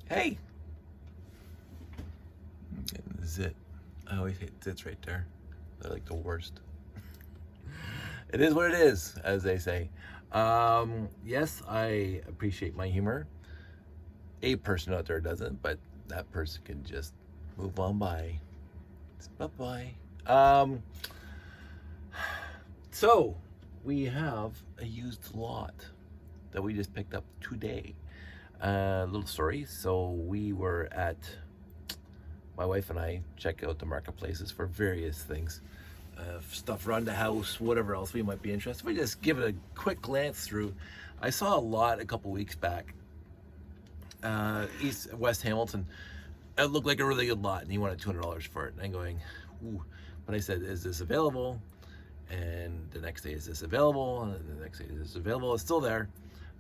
Hey! Zit. I always hate zits right there. They're like the worst. It is what it is, as they say. Yes, I appreciate my humor. A person out there doesn't, but that person can just move on by. Bye-bye. So, we have a used lot that we just picked up today. Little story. So we were at, my wife and I check out the marketplaces for various things, stuff around the house, whatever else we might be interested. We just give it a quick glance through. I saw a lot a couple weeks back, West Hamilton. It looked like a really good lot, and he wanted $200 for it. And I'm going, ooh. But I said, is this available? And the next day, is this available? And the next day, is this available? It's still there.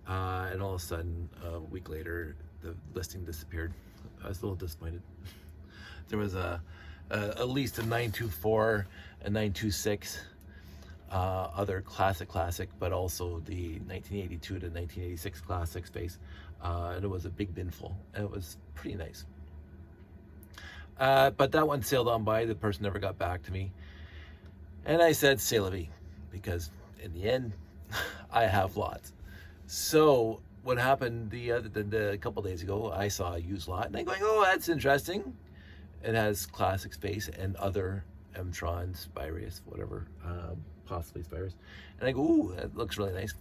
And all of a sudden, a week later, the listing disappeared. I was a little disappointed. There was at least a 924, a 926, other classic, but also the 1982 to 1986 classic space. And it was a big bin full, and it was pretty nice. But that one sailed on by. The person never got back to me. And I said, c'est la vie, because in the end, I have lots. So what happened the couple days ago, I saw a used lot, and I'm going, oh, that's interesting. It has classic space and other M-Tron, Spirus, whatever, possibly Spirus. And I go, ooh, that looks really nice.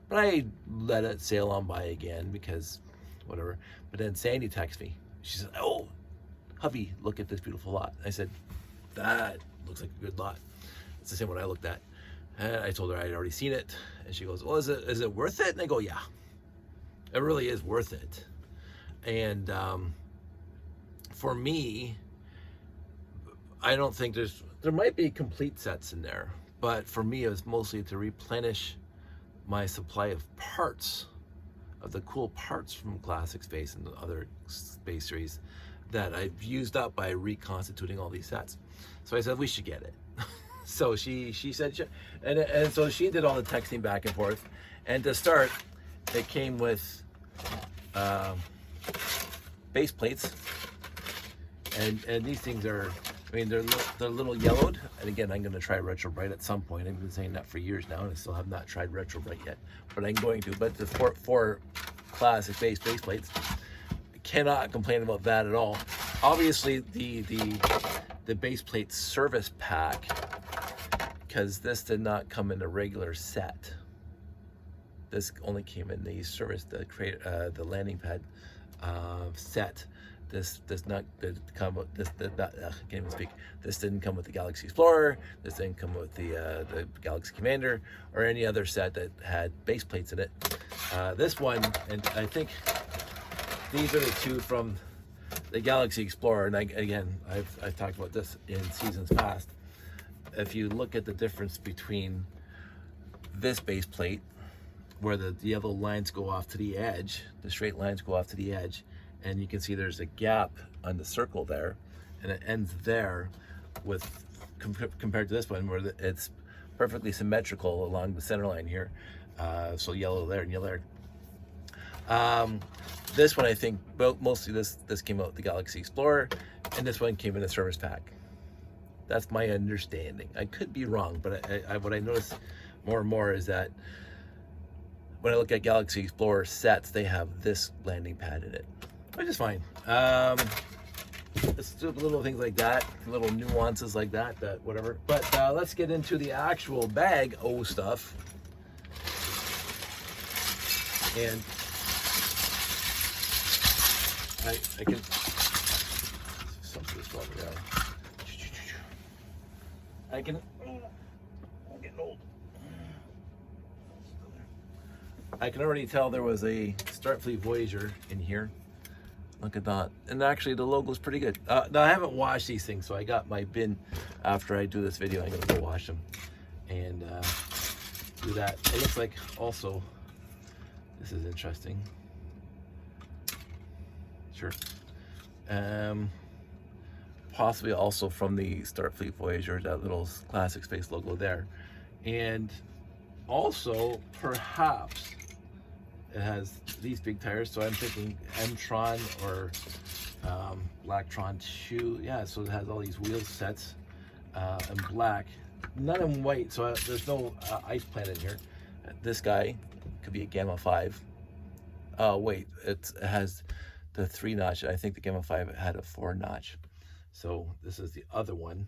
But I let it sail on by again because whatever. But then Sandy texts me. She said, oh, hubby, look at this beautiful lot. I said, that looks like a good lot. It's the same one I looked at. And I told her I'd already seen it. And she goes, well, is it worth it? And I go, yeah, it really is worth it. And for me, I don't think there might be complete sets in there, but for me, it was mostly to replenish my supply of parts, of the cool parts from Classic Space and the other Space series that I've used up by reconstituting all these sets. So I said, we should get it. So she said, and so she did all the texting back and forth. And to start, it came with base plates. And these things are, I mean, they're a little yellowed. And again, I'm going to try Retro Bright at some point. I've been saying that for years now, and I still have not tried Retro Bright yet. But I'm going to. But the four classic base plates, cannot complain about that at all. Obviously, the base plate service pack, because this did not come in a regular set. This only came in the service, the landing pad set. This does not come with this. I can't even speak. This didn't come with the Galaxy Explorer. This didn't come with the Galaxy Commander or any other set that had base plates in it. This one, and I think these are the two from the Galaxy Explorer. And I've talked about this in seasons past. If you look at the difference between this base plate, where the yellow lines go off to the edge, the straight lines go off to the edge, and you can see there's a gap on the circle there, and it ends there with compared to this one where it's perfectly symmetrical along the center line here. So yellow there and yellow there. This one, I think, mostly this came out with the Galaxy Explorer, and this one came in a service pack. That's my understanding. I could be wrong, but what I notice more and more is that when I look at Galaxy Explorer sets, they have this landing pad in it, which is fine. It's little things like that, little nuances like that, whatever. But let's get into the actual bag stuff. And I can this one down. I'm getting old. I can already tell there was a Starfleet Voyager in here. Look at that. And actually the logo's pretty good. Now I haven't washed these things, so I got my bin after I do this video. I'm gonna go wash them and do that. It looks like also, this is interesting. Sure. Possibly also from the Starfleet Voyager, that little Classic Space logo there. And also, perhaps, it has these big tires, so I'm thinking M-Tron or Blacktron 2. Yeah, so it has all these wheel sets in black, none in white, so there's no ice planet here. This guy could be a Gamma 5. Oh wait, it has the 3 notch. I think the Gamma 5 had a 4 notch. So this is the other one.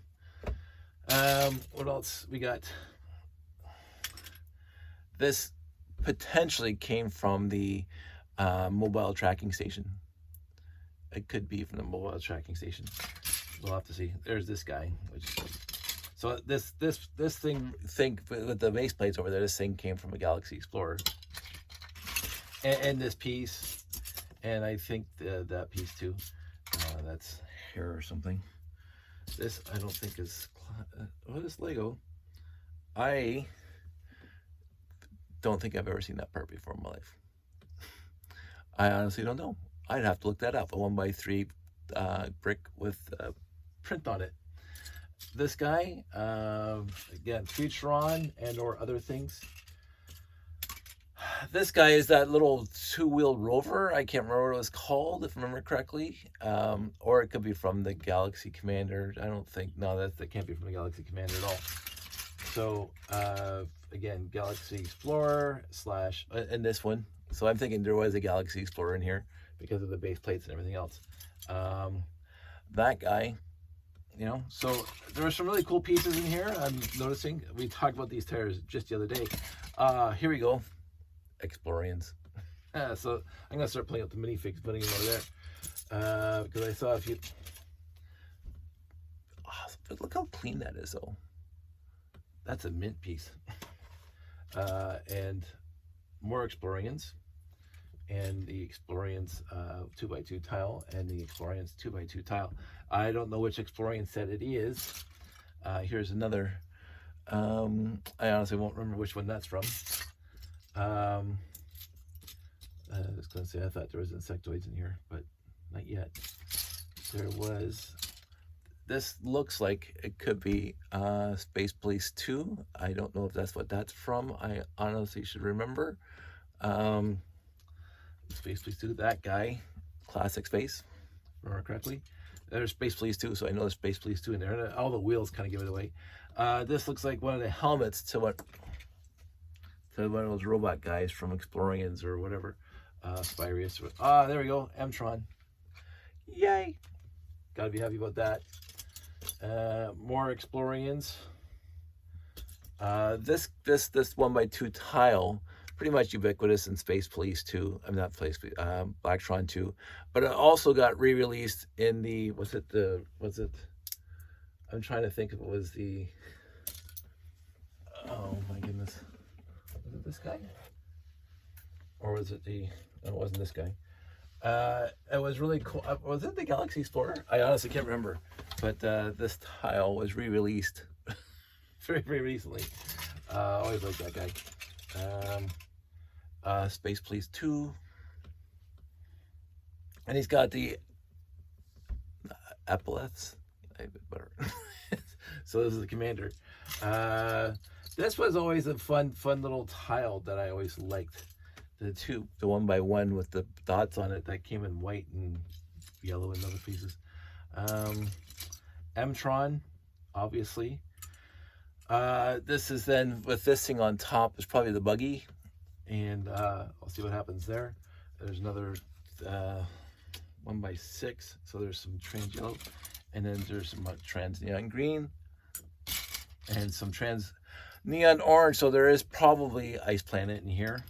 What else we got? This potentially came from the mobile tracking station. It could be from the mobile tracking station. We'll have to see. There's this guy. So this thing with the base plates over there, this thing came from a Galaxy Explorer. And this piece, and I think that piece too. That's hair or something. This I don't think is. What is Lego? I don't think I've ever seen that part before in my life. I honestly don't know. I'd have to look that up. A 1x3 brick with print on it. This guy, again, Futuron and or other things. This guy is that little 2-wheel rover. I can't remember what it was called, if I remember correctly. Or it could be from the Galaxy Commander. I don't think, no, that can't be from the Galaxy Commander at all. So, again, Galaxy Explorer / and this one. So I'm thinking there was a Galaxy Explorer in here because of the base plates and everything else. That guy, you know, so there are some really cool pieces in here. I'm noticing. We talked about these tires just the other day. Here we go. Explorians. So I'm gonna start playing with the minifigs, putting them over there because I saw a few. Oh, look how clean that is, though. That's a mint piece. And more Explorians, and the Explorians 2x2 tile, and the Explorians 2x2 tile. I don't know which Explorian set it is. Here's another. I honestly won't remember which one that's from. I was going to say, I thought there was insectoids in here, but not yet. There was. This looks like it could be Space Police 2. I don't know if that's what that's from. I honestly should remember. Space Police 2, that guy, Classic Space, remember correctly. There's Space Police 2, so I know there's Space Police 2 in there. And all the wheels kind of give it away. This looks like one of the helmets to one of those robot guys from Explorians or whatever. Spirius. There we go. M-Tron. Yay! Gotta be happy about that. More Explorians. This 1x2 tile, pretty much ubiquitous in Space Police 2. I'm not Blacktron 2, but it also got re-released in the I'm trying to think if it was the. Oh my goodness, was it this guy, or was it the? No, it wasn't this guy. It was really cool. Was it the Galaxy Explorer? I honestly can't remember. But this tile was re-released very, very recently. Always liked that guy. Space Police 2. And he's got the epaulets. So this is the Commander. This was always a fun little tile that I always liked. The 1x1 with the dots on it that came in white and yellow and other pieces. M-Tron, obviously. This is then with this thing on top is probably the buggy, and I'll see what happens there. There's another 1x6, so there's some trans yellow, and then there's some trans neon green, and some trans neon orange. So there is probably Ice Planet in here.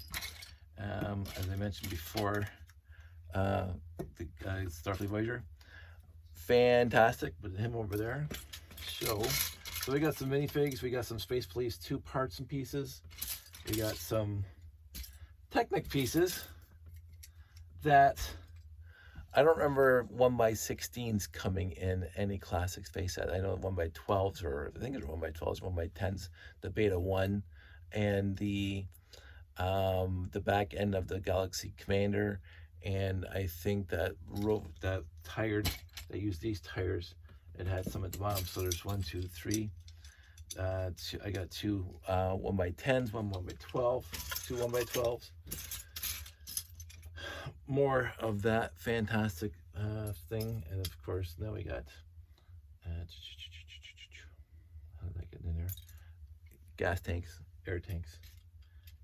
As I mentioned before, the Starfleet Voyager, fantastic. But him over there, so we got some minifigs, we got some Space Police 2 parts and pieces, we got some Technic pieces that I don't remember 1x16s coming in any classic space set. I know 1x12s, or I think it's 1x12s, 1x10s, the Beta 1, and the back end of the Galaxy Commander, and I think that they used these tires, it had some at the bottom. So there's 1, 2, 3. I got 2 1x10s, 1 1x12, 2 1x12s. more of that fantastic thing. And of course, now we got how did that get in there? Gas tanks, air tanks.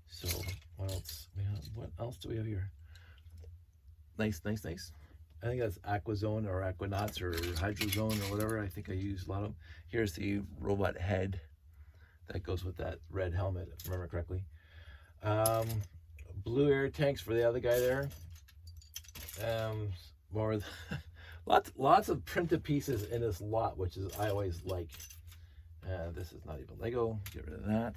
So what else? What else do we have here? Nice. I think that's Aquazone or Aquanauts or Hydrozone or whatever. I think I use a lot of them. Here's the robot head that goes with that red helmet, if I remember correctly. Blue air tanks for the other guy there. More lots of printed pieces in this lot, which is I always like. This is not even Lego. Get rid of that.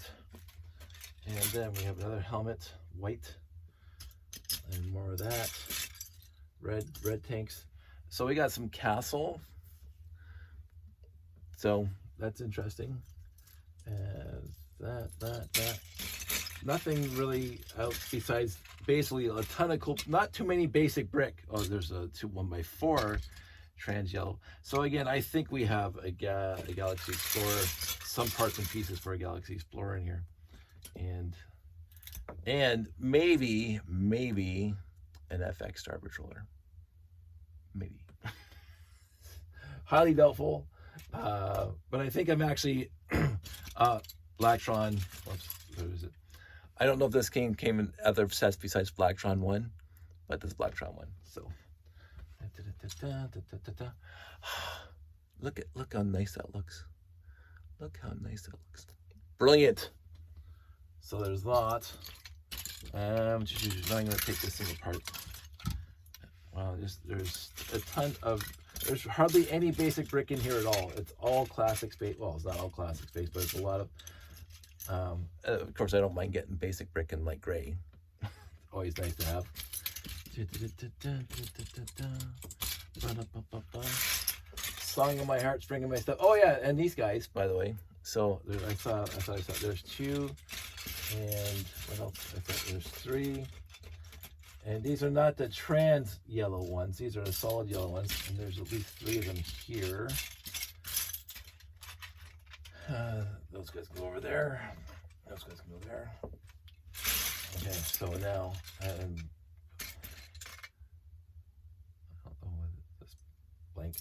And then we have another helmet, white, and more of that. Red tanks. So we got some castle. So that's interesting. And that. Nothing really out besides basically a ton of cool, not too many basic brick. Oh, there's a 1x4 trans yellow. So again, I think we have a Galaxy Explorer, some parts and pieces for a Galaxy Explorer in here. And maybe an FX Star Patroller. Maybe. Highly doubtful. But I think I'm actually Blacktron. Whoops, what is it? I don't know if this came in other sets besides Blacktron 1, but this is Blacktron 1. So look how nice that looks. Look how nice that looks. Brilliant. So there's that. I'm going to take this thing apart. Wow, there's a ton of, there's hardly any basic brick in here at all. It's all classic space. Well, it's not all classic space, but it's a lot of course, I don't mind getting basic brick in light gray. Always nice to have. Song of my heart, spring of my stuff. Oh yeah, and these guys, by the way. So I thought there's 2, and what else? I thought there's 3. And these are not the trans yellow ones. These are the solid yellow ones. And there's at least 3 of them here. Those guys go over there. Those guys can go there. Okay, so now I don't know what this blank.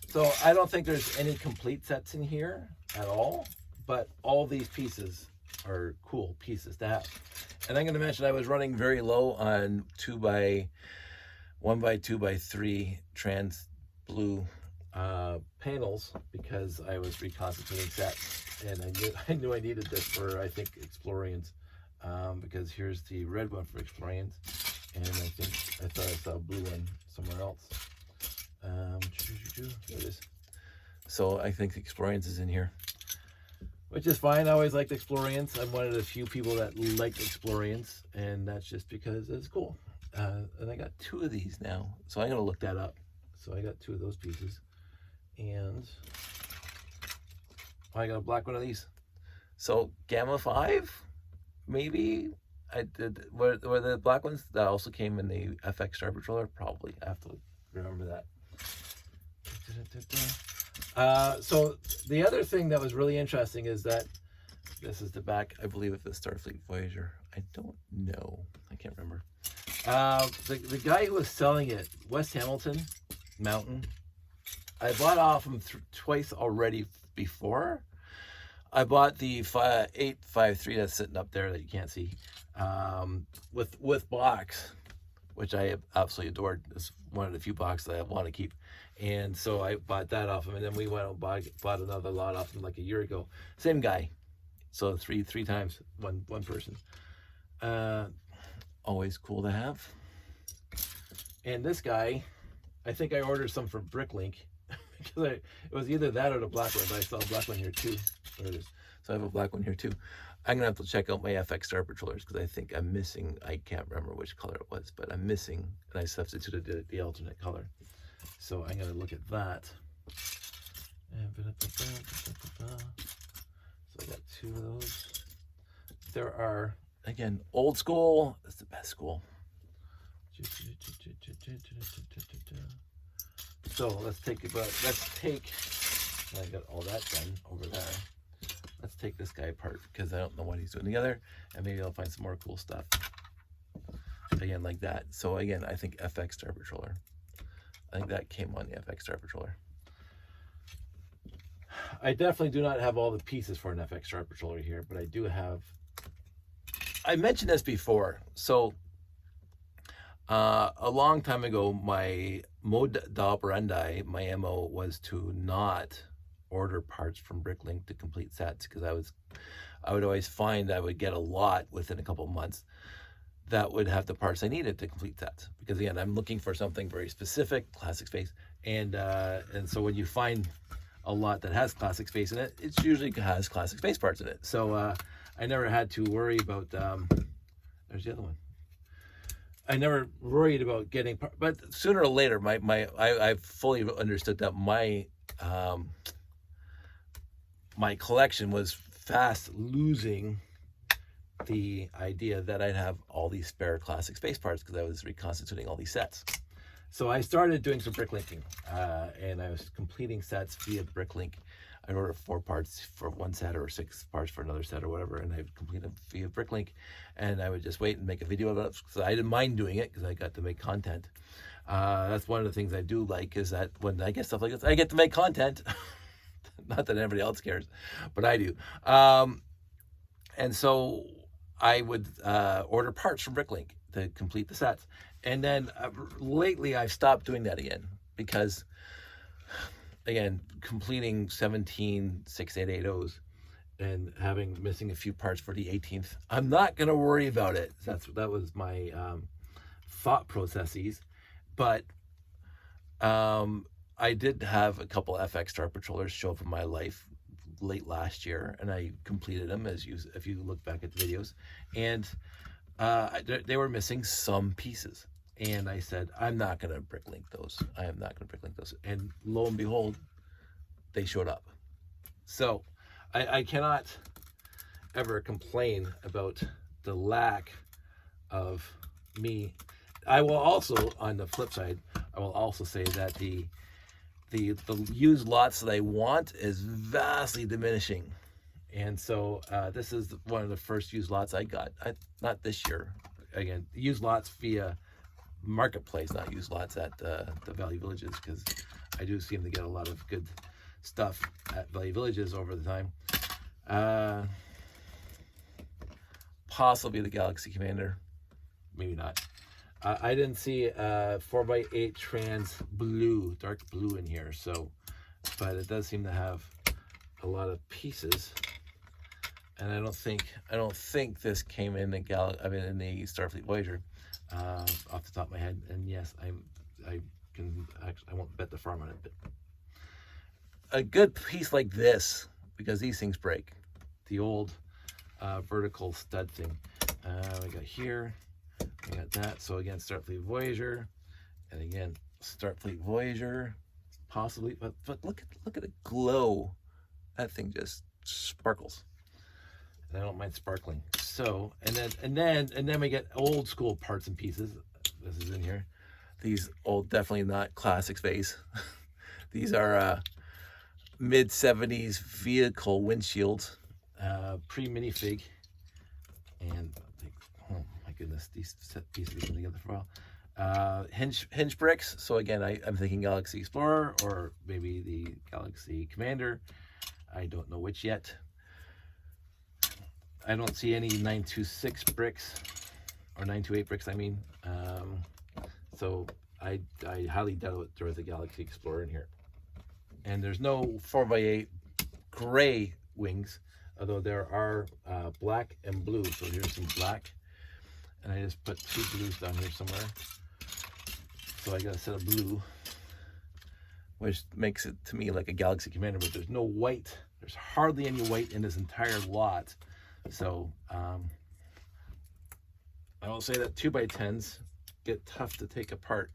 So I don't think there's any complete sets in here at all, but all these pieces are cool pieces to have. And I'm going to mention I was running very low on 1x2 by 3 trans blue panels because I was reconstituting sets, and I knew I needed this for, I think, Explorians, because here's the red one for Explorians, and I thought I saw a blue one somewhere else. There it is. So I think Explorians is in here, which is fine. I always liked Explorians. I'm one of the few people that like Explorians, and that's just because it's cool. And I got 2 of these now, so I'm gonna look that up. So I got 2 of those pieces, and I got a black one of these. So Gamma 5, maybe. I did. Were the black ones that also came in the FX Star Patroller? Probably. I have to remember that. So the other thing that was really interesting is that this is the back, I believe, of the Starfleet Voyager. I don't know. I can't remember. The guy who was selling it, West Hamilton Mountain, I bought off him twice already before. I bought the 853 that's sitting up there that you can't see, with box, which I absolutely adored. It's one of the few boxes that I want to keep. And so I bought that off him, and then we went and bought another lot off him like a year ago. Same guy. So three times, one person. Always cool to have. And this guy, I think I ordered some from Bricklink because it was either that or the black one, but I saw a black one here too. There it is. So I have a black one here too. I'm gonna have to check out my FX Star Patrollers because I think I'm missing, I can't remember which color it was, but I'm missing, and I substituted the alternate color. So I'm gonna look at that. So I got 2 of those. There are, again, old school. That's the best school. So let's take I got all that done over there. Let's take this guy apart because I don't know what he's doing together, and maybe I'll find some more cool stuff. Again, like that. So again, I think FX Star Patroller. I think that came on the FX Star Patroller. I definitely do not have all the pieces for an FX Star Patroller here, but I do have. I mentioned this before. So a long time ago, my mode operandi, my MO was to not order parts from Bricklink to complete sets, because I would always find I would get a lot within a couple of months that would have the parts I needed to complete sets. Because again, I'm looking for something very specific, classic space, and so when you find a lot that has classic space in it, it usually has classic space parts in it. So I never had to worry about. There's the other one. I never worried about getting, but sooner or later, I fully understood that my collection was fast losing the idea that I'd have all these spare classic space parts because I was reconstituting all these sets. So I started doing some bricklinking, and I was completing sets via Bricklink. I ordered 4 parts for one set or 6 parts for another set or whatever, and I would complete them via Bricklink, and I would just wait and make a video of it because I didn't mind doing it because I got to make content. That's one of the things I do like, is that when I get stuff like this, I get to make content. Not that anybody else cares, but I do. And so I would order parts from Bricklink to complete the sets. And then lately I've stopped doing that again because, again, completing 17 6880s and missing a few parts for the 18th, I'm not going to worry about it. That was my thought processes. But I did have a couple FX Star Patrollers show up in my life late last year, and I completed them, if you look back at the videos, and they were missing some pieces. And I said, I'm not going to Bricklink those. I am not going to Bricklink those. And lo and behold, they showed up. So I cannot ever complain about the lack of me. I will also, on the flip side, I will also say that the used lots that I want is vastly diminishing. And so this is one of the first used lots I got. Not this year. Again, used lots via Marketplace, not used lots at the Value Villages, because I do seem to get a lot of good stuff at Value Villages over the time. Possibly the Galaxy Commander, maybe not. I didn't see 4x8 trans blue, dark blue in here, so, but it does seem to have a lot of pieces. And I don't think this came in the in the Starfleet Voyager, off the top of my head. And yes, I won't bet the farm on it, but a good piece like this, because these things break. The old vertical stud thing. We got here, we got that. So again, Starfleet Voyager, and again Starfleet Voyager, possibly. But look at the glow. That thing just sparkles. I don't mind sparkling. So, and then we get old school parts and pieces. This is in here. These old, definitely not classic space. These are mid 70s vehicle windshields, pre-minifig. And oh my goodness, these set pieces have been together for a while. Hinge bricks. So again, I'm thinking Galaxy Explorer or maybe the Galaxy Commander. I don't know which yet. I don't see any 926 bricks, or 928 bricks, I mean. So I highly doubt there was a Galaxy Explorer in here. And there's no 4x8 gray wings, although there are black and blue. So here's some black. And I just put 2 blues down here somewhere. So I got a set of blue, which makes it to me like a Galaxy Commander, but there's no white. There's hardly any white in this entire lot. So I will say that 2x10s get tough to take apart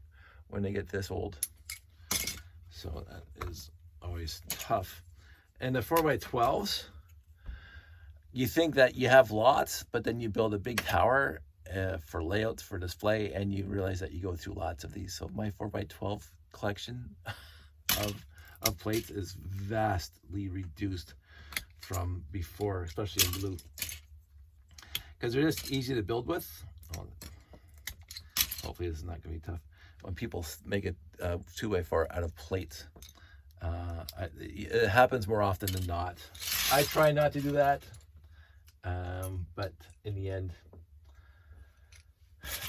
when they get this old. So that is always tough. And the 4x12s, you think that you have lots, but then you build a big tower for layouts, for display, and you realize that you go through lots of these. So my 4x12 collection of plates is vastly reduced from before, especially in blue, because they're just easy to build with. Oh, hopefully this is not going to be tough. When people make a 2x4 out of plates, it happens more often than not. I try not to do that, but in the end,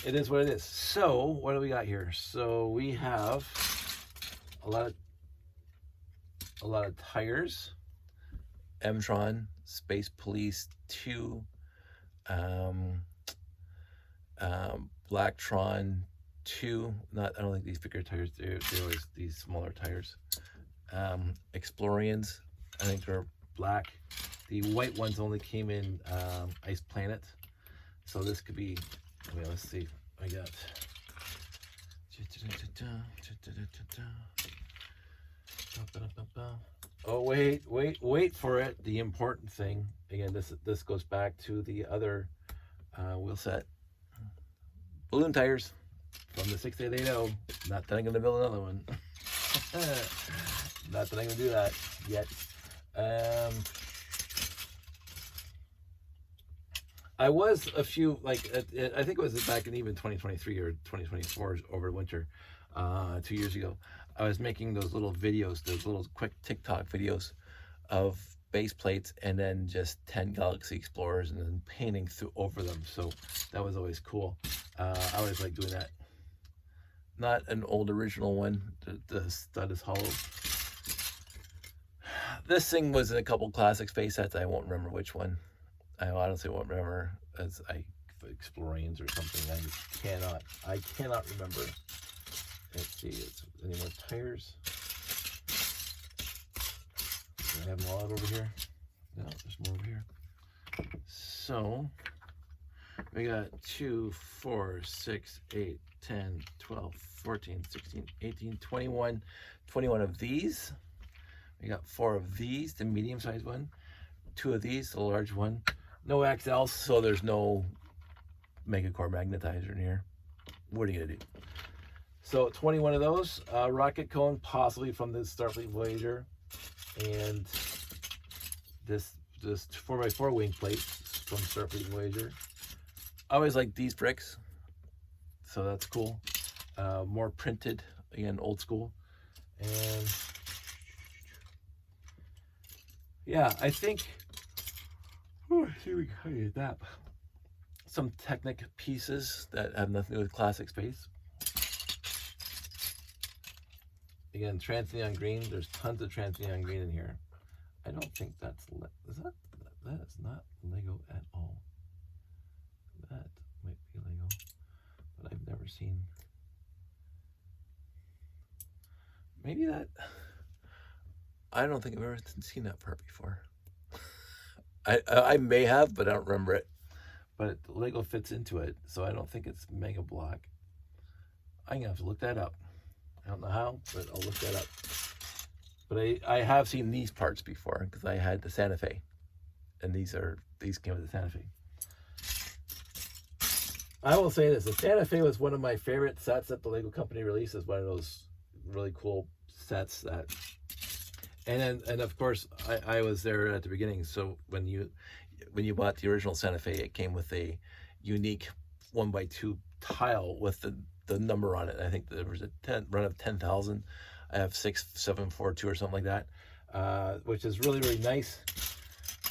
it is what it is. So what do we got here? So we have a lot of tires. Mtron, Space Police 2, Blacktron 2. I don't think these bigger tires. They're always these smaller tires. Explorians, I think they're black. The white ones only came in Ice Planet. So this could be. Wait, let's see. I got. Oh, wait for it. The important thing. Again, this goes back to the other wheel set. Balloon tires from the 6880. Not that I'm going to build another one. Not that I'm going to do that yet. I was a few, like, I think it was back in even 2023 or 2024 over winter, 2 years ago. I was making those little videos, those little quick TikTok videos of base plates and then just 10 Galaxy Explorers and then painting over them. So that was always cool. I always like doing that. Not an old original one. The stud is hollow. This thing was in a couple classic space sets. I won't remember which one. I honestly won't remember. As Explorians or something. I cannot remember. Let's see, any more tires? Do I have them all out over here? No, there's more over here. So, we got 2, 4, 6, 8, 10, 12, 14, 16, 18, 21. 21 of these. We got 4 of these, the medium-sized one. 2 of these, the large one. No XL, so there's no Megacore magnetizer in here. What are you gonna do? So 21 of those, rocket cone, possibly from the Starfleet Voyager, and this 4x4 wing plate from Starfleet Voyager. I always like these bricks, so that's cool. More printed, again, old school. And yeah, I think, see, we can get that. Some Technic pieces that have nothing to do with classic space. Again, trans neon green. There's tons of trans neon green in here. I don't think that's that is not Lego at all. That might be Lego, but I've never seen. Maybe that. I don't think I've ever seen that part before. I may have, but I don't remember it. But Lego fits into it, so I don't think it's Mega Block. I'm gonna have to look that up. I don't know how, but I'll look that up. But I have seen these parts before because I had the Santa Fe, and these came with the Santa Fe. I will say this: the Santa Fe was one of my favorite sets that the Lego company released. It's one of those really cool sets that. And of course I was there at the beginning. So when you bought the original Santa Fe, it came with a unique 1x2 tile with the number on it. I think there was a run of 10,000. I have 6742 or something like that, which is really, really nice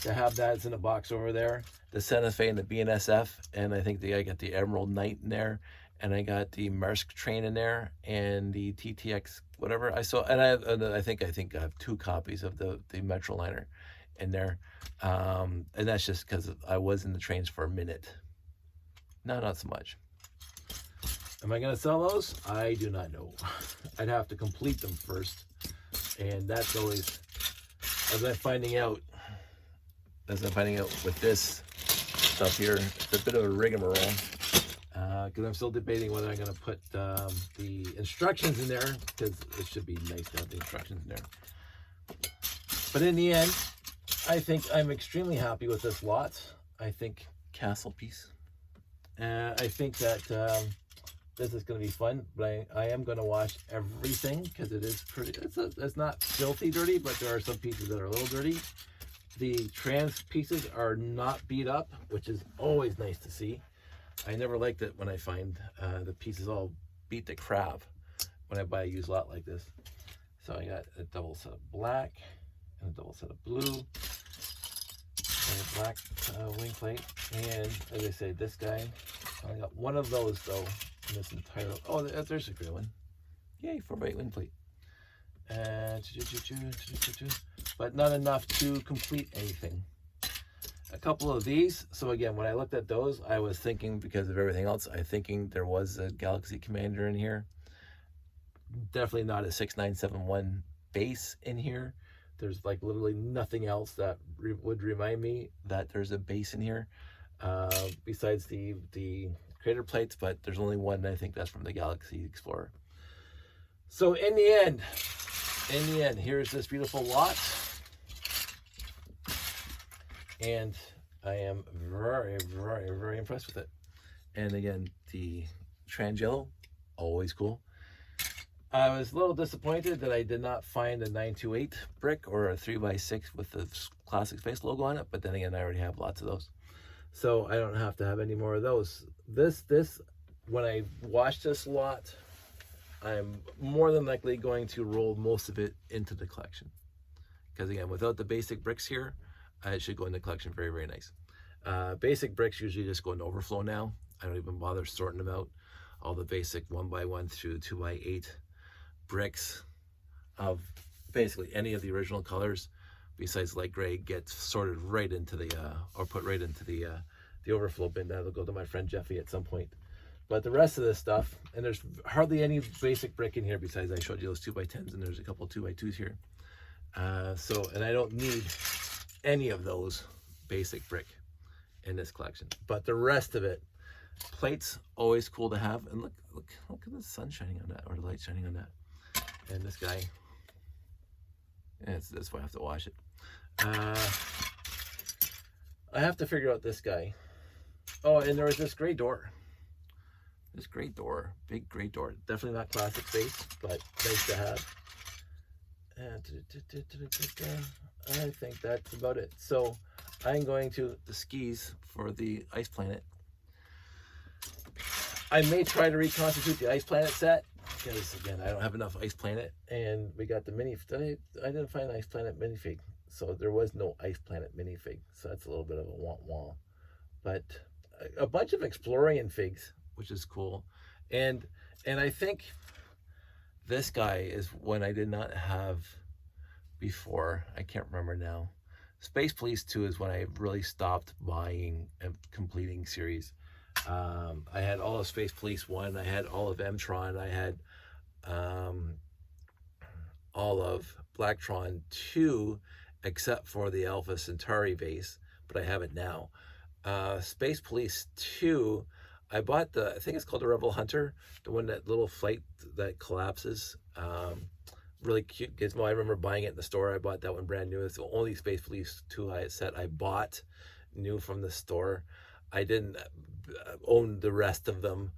to have that. It's in a box over there. The Santa Fe and the BNSF, and I think I got the Emerald Knight in there, and I got the Marsk train in there, and the TTX whatever I saw, and I think I have 2 copies of the Metroliner in there, and that's just because I was in the trains for a minute. No, not so much. Am I going to sell those? I do not know. I'd have to complete them first. And that's always, as I'm finding out with this stuff here, it's a bit of a rigmarole. Because I'm still debating whether I'm going to put the instructions in there, because it should be nice to have the instructions in there. But in the end, I think I'm extremely happy with this lot. I think castle piece. I think that this is going to be fun, but I am going to wash everything because it is pretty, it's not filthy dirty, but there are some pieces that are a little dirty. The trans pieces are not beat up, which is always nice to see. I never liked it when I find the pieces all beat to crap when I buy a used lot like this. So I got a double set of black and a double set of blue and a black wing plate. And as I say, this guy, I got one of those though in this entire, oh, there's a gray one. Yay, 4x8 wing plate. And but not enough to complete anything. A couple of these. So again, when I looked at those, I was thinking, because of everything else, I thinking there was a Galaxy Commander in here. Definitely not a 6971 base in here. There's like literally nothing else that would remind me that there's a base in here, besides the crater plates, but there's only one, and I think that's from the Galaxy Explorer. So in the end, here's this beautiful lot. And I am very, very, very impressed with it. And again, the trans yellow, always cool. I was a little disappointed that I did not find a 928 brick or a 3x6 with the Classic Space logo on it, but then again, I already have lots of those. So I don't have to have any more of those. This, when I wash this lot, I'm more than likely going to roll most of it into the collection. Because again, without the basic bricks here, it should go in the collection very, very nice. Basic bricks usually just go in overflow now. I don't even bother sorting them out. All the basic 1x1 through 2x8 bricks of basically any of the original colors besides light gray gets sorted right into the, or put right into the overflow bin. That'll go to my friend Jeffy at some point. But the rest of this stuff, and there's hardly any basic brick in here besides I showed you those 2x10s, and there's a couple of 2x2s here. And I don't need any of those basic brick in this collection, but the rest of it, plates, always cool to have. And look at the sun shining on that, or the light shining on that. And this guy, that's why I have to wash it. I have to figure out this guy. Oh, and there was this gray door. This gray door, big gray door. Definitely not Classic Space, but nice to have. And I think that's about it. So I'm going to the skis for the Ice Planet. I may try to reconstitute the Ice Planet set because again, I don't have enough Ice Planet, and we got the mini. I didn't find an Ice Planet minifig, so there was no Ice Planet minifig. So that's a little bit of a wah-wah. But a bunch of Explorian figs, which is cool, and I think this guy is one I did not have before. I can't remember now. Space Police 2 is when I really stopped buying and completing series. I had all of Space Police 1, I had all of M-Tron, I had all of Blacktron 2, except for the Alpha Centauri base, but I have it now. Space Police 2, I bought I think it's called the Rebel Hunter, the one, that little flight that collapses. Really cute gizmo. I remember buying it in the store. I bought that one brand new. It's the only Space Police 2 set I bought new from the store. I didn't own the rest of them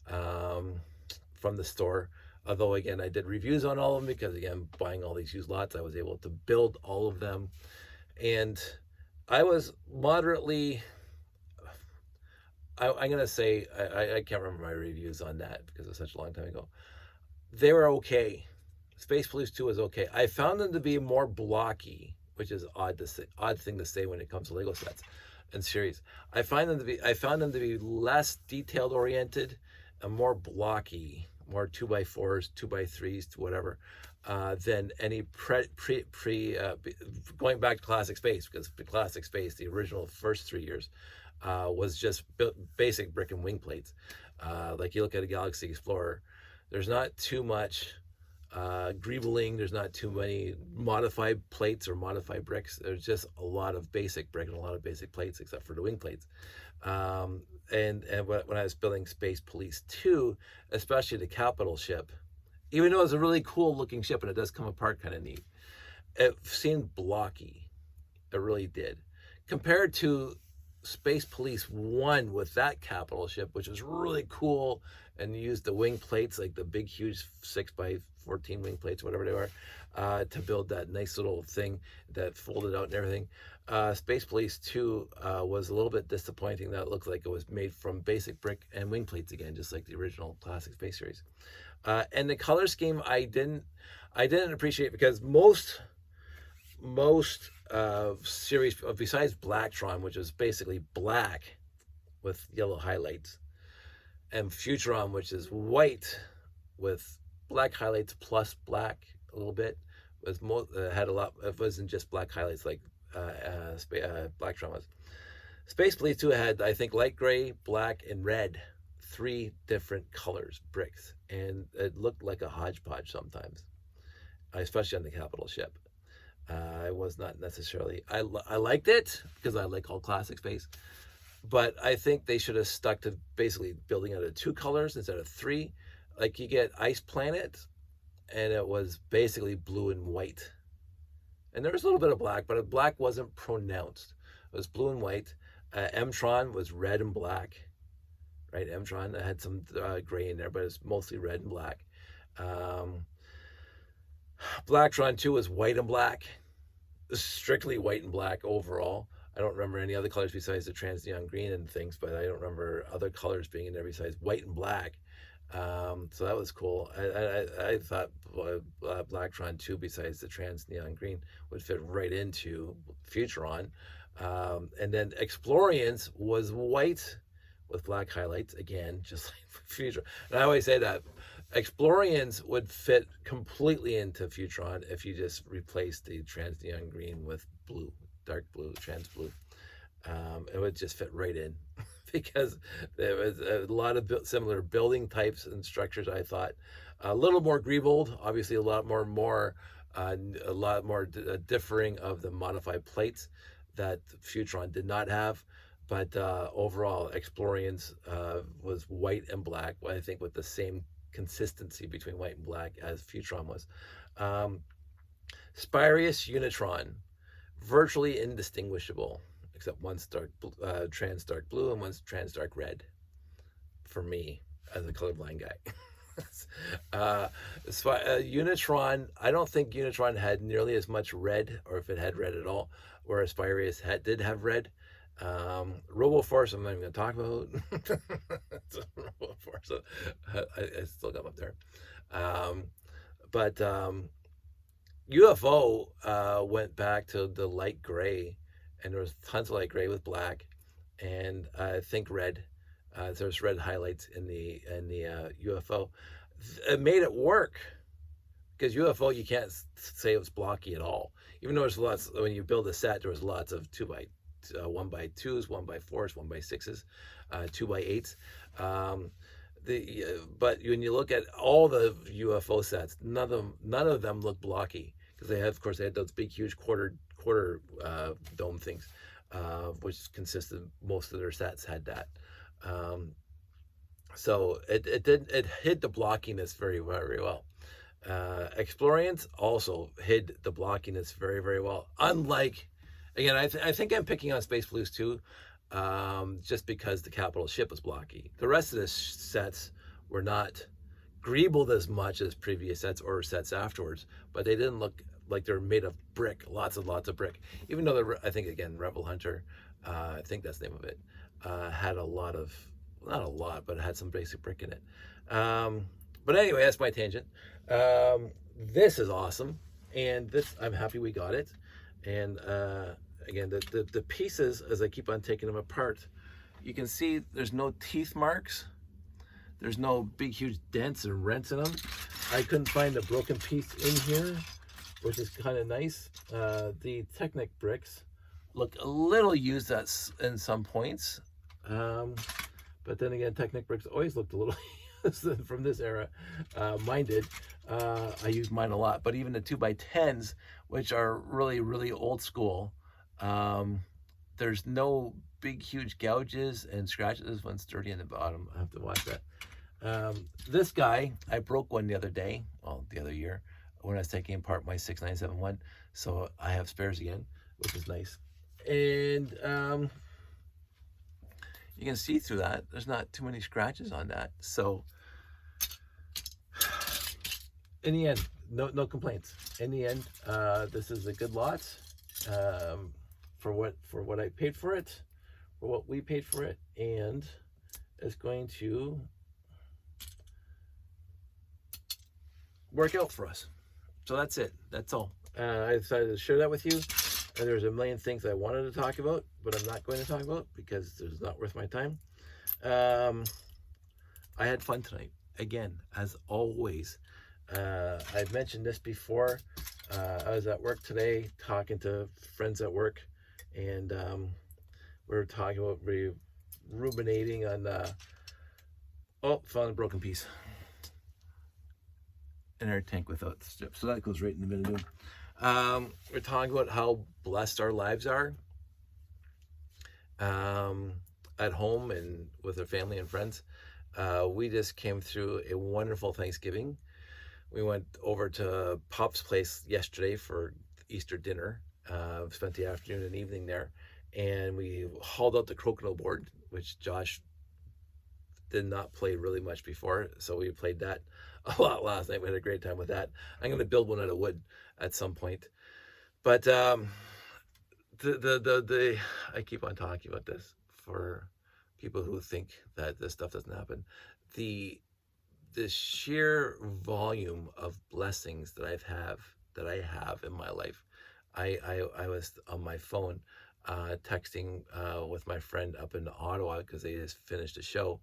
from the store. Although, again, I did reviews on all of them because, again, buying all these used lots, I was able to build all of them. And I was moderately... I'm going to say, I can't remember my reviews on that because it was such a long time ago. They were okay. Space Police 2 was okay. I found them to be more blocky, which is odd thing to say when it comes to Lego sets and series. I found them to be less detailed oriented and more blocky, more 2x4s, 2x3s, whatever, than any going back to Classic Space, because the Classic Space, the original first 3 years, was just basic brick and wing plates. Like you look at a Galaxy Explorer, there's not too much greebling, there's not too many modified plates or modified bricks. There's just a lot of basic brick and a lot of basic plates, except for the wing plates. And when I was building Space Police 2, especially the capital ship, even though it's a really cool looking ship and it does come apart kind of neat, it seemed blocky. It really did. Compared to Space Police 1 with that capital ship, which was really cool, and used the wing plates, like the big, huge 6x14 wing plates, whatever they are, to build that nice little thing that folded out and everything. Space Police 2 was a little bit disappointing. That looked like it was made from basic brick and wing plates again, just like the original classic Space series. And the color scheme, I didn't appreciate, because most series, besides Blacktron, which is basically black with yellow highlights, and Futuron, which is white with black highlights plus black a little bit, was had a lot. It wasn't just black highlights like Blacktron was. Space Police 2 had, I think, light gray, black, and red, 3 different colors bricks, and it looked like a hodgepodge sometimes, especially on the capital ship. I was not necessarily, I liked it because I like all classic space, but I think they should have stuck to basically building out of 2 colors instead of 3. Like, you get Ice Planet, and it was basically blue and white, and there was a little bit of black, but black wasn't pronounced. It was blue and white. Mtron was red and black, right? Mtron had some gray in there, but it's mostly red and black. Blacktron 2 was white and black, strictly white and black overall. I don't remember any other colors besides the trans neon green and things, but I don't remember other colors being in there besides white and black. So that was cool. I thought Blacktron 2, besides the trans neon green, would fit right into Futuron. And then Explorians was white with black highlights, again, just like Futuron. And I always say that Explorians would fit completely into Futuron if you just replaced the trans neon green with blue, dark blue, trans blue. It would just fit right in because there was a lot of similar building types and structures. I thought a little more Greebold, obviously a lot more differing of the modified plates that Futuron did not have. But overall, Explorians was white and black, I think, with the same consistency between white and black as Futuron was. Spirius Unitron, virtually indistinguishable, except one's trans dark blue and one's trans dark red, for me as a colorblind guy. Unitron, I don't think Unitron had nearly as much red, or if it had red at all, whereas Spirius did have red. RoboForce, I'm not even going to talk about. RoboForce, I still got up there. But UFO went back to the light gray, and there was tons of light gray with black, and I think red. There's red highlights in the UFO. It made it work, because UFO, you can't say it was blocky at all. Even though there's lots, when you build a set, there was lots of 1x2s, 1x4s, 1x6s, 2x8s. But when you look at all the UFO sets, none of them look blocky, because they had those big, huge quarter dome things, which consisted, most of their sets had that. So it hid the blockiness very, very well. Explorians also hid the blockiness very, very well. Unlike, again, I think I'm picking on Space Police 2, just because the capital ship was blocky. The rest of the sets were not greebled as much as previous sets or sets afterwards, but they didn't look like they're made of brick, lots of brick. Even though I think, again, Rebel Hunter, I think that's the name of it, had a lot of, not a lot, but it had some basic brick in it. But anyway, that's my tangent. This is awesome, and this, I'm happy we got it. And again, the pieces, as I keep on taking them apart, you can see there's no teeth marks. There's no big, huge dents and rents in them. I couldn't find a broken piece in here, which is kind of nice. The Technic bricks look a little used in some points. But then again, Technic bricks always looked a little from this era. Mine did. I use mine a lot. But even the 2x10s, which are really, really old school, there's no big, huge gouges and scratches. This one's dirty in the bottom. I have to watch that. This guy, I broke one the other day, well, the other year, when I was taking apart my 6971. So I have spares again, which is nice. And you can see through that. There's not too many scratches on that. So in the end, no complaints. In the end, this is a good lot for what I paid for it, for what we paid for it, and it's going to work out for us. So that's it. That's all. I decided to share that with you. And there's a million things I wanted to talk about, but I'm not going to talk about because it's not worth my time. I had fun tonight. Again, as always. I've mentioned this before. I was at work today talking to friends at work, and we were talking about ruminating on found a broken piece in our tank without strips, so that goes right in the middle. We're talking about how blessed our lives are at home and with our family and friends. We just came through a wonderful Thanksgiving. We went over to Pop's place yesterday for Easter dinner. Spent the afternoon and evening there, and we hauled out the crokinole board, which Josh did not play really much before, so we played that a lot last night. We had a great time with that. I'm going to build one out of wood at some point, but I keep on talking about this for people who think that this stuff doesn't happen. The sheer volume of blessings that I have in my life. I was on my phone texting with my friend up in Ottawa because they just finished a show,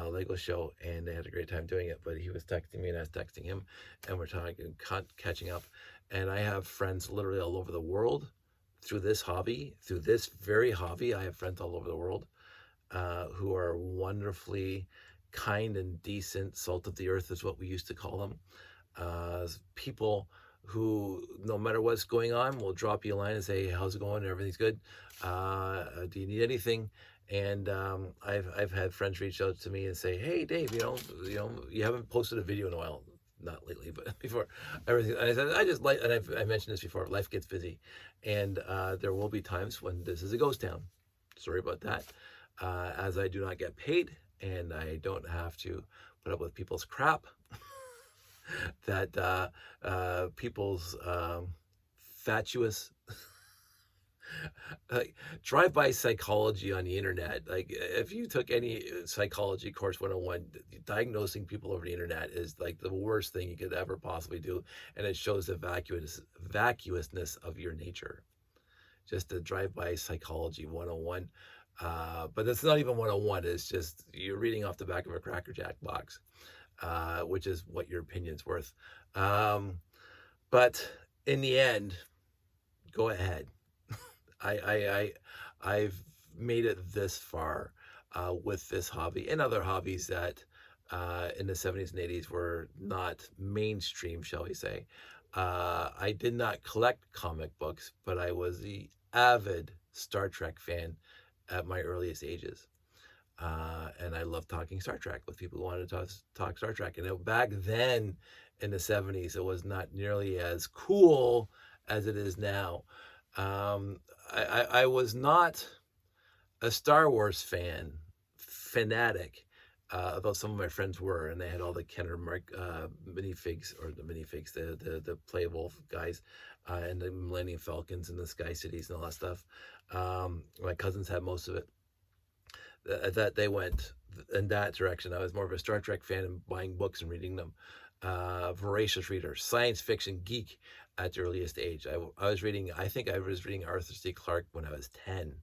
Lego show, and they had a great time doing it. But he was texting me and I was texting him, and we're talking, catching up. And I have friends literally all over the world through this hobby, through this very hobby. I have friends all over the world who are wonderfully kind and decent, salt of the earth is what we used to call them. People who, no matter what's going on, will drop you a line and say, hey, how's it going? Everything's good. Do you need anything? And I've had friends reach out to me and say, hey, Dave, you haven't posted a video in a while. Not lately, but before everything. And I said, I mentioned this before, life gets busy. And there will be times when this is a ghost town. Sorry about that. As I do not get paid, and I don't have to put up with people's crap, that people's fatuous like drive-by psychology on the internet. Like if you took any psychology course 101, diagnosing people over the internet is like the worst thing you could ever possibly do, and it shows the vacuousness of your nature. Just the drive-by psychology 101. But it's not even 101. It's just you're reading off the back of a Cracker Jack box, which is what your opinion's worth. But in the end, go ahead. I've made it this far with this hobby and other hobbies that in the 70s and 80s were not mainstream, shall we say. I did not collect comic books, but I was the avid Star Trek fan at my earliest ages. And I love talking Star Trek with people who wanted to talk Star Trek. And back then in the 70s, it was not nearly as cool as it is now. I was not a Star Wars fanatic, although some of my friends were, and they had all the Kenner minifigs, the playable guys, and the Millennium Falcons and the Sky Cities and all that stuff. My cousins had most of it. That they went in that direction. I was more of a Star Trek fan and buying books and reading them. Voracious reader, science fiction geek at the earliest age. I think I was reading Arthur C. Clarke when I was 10.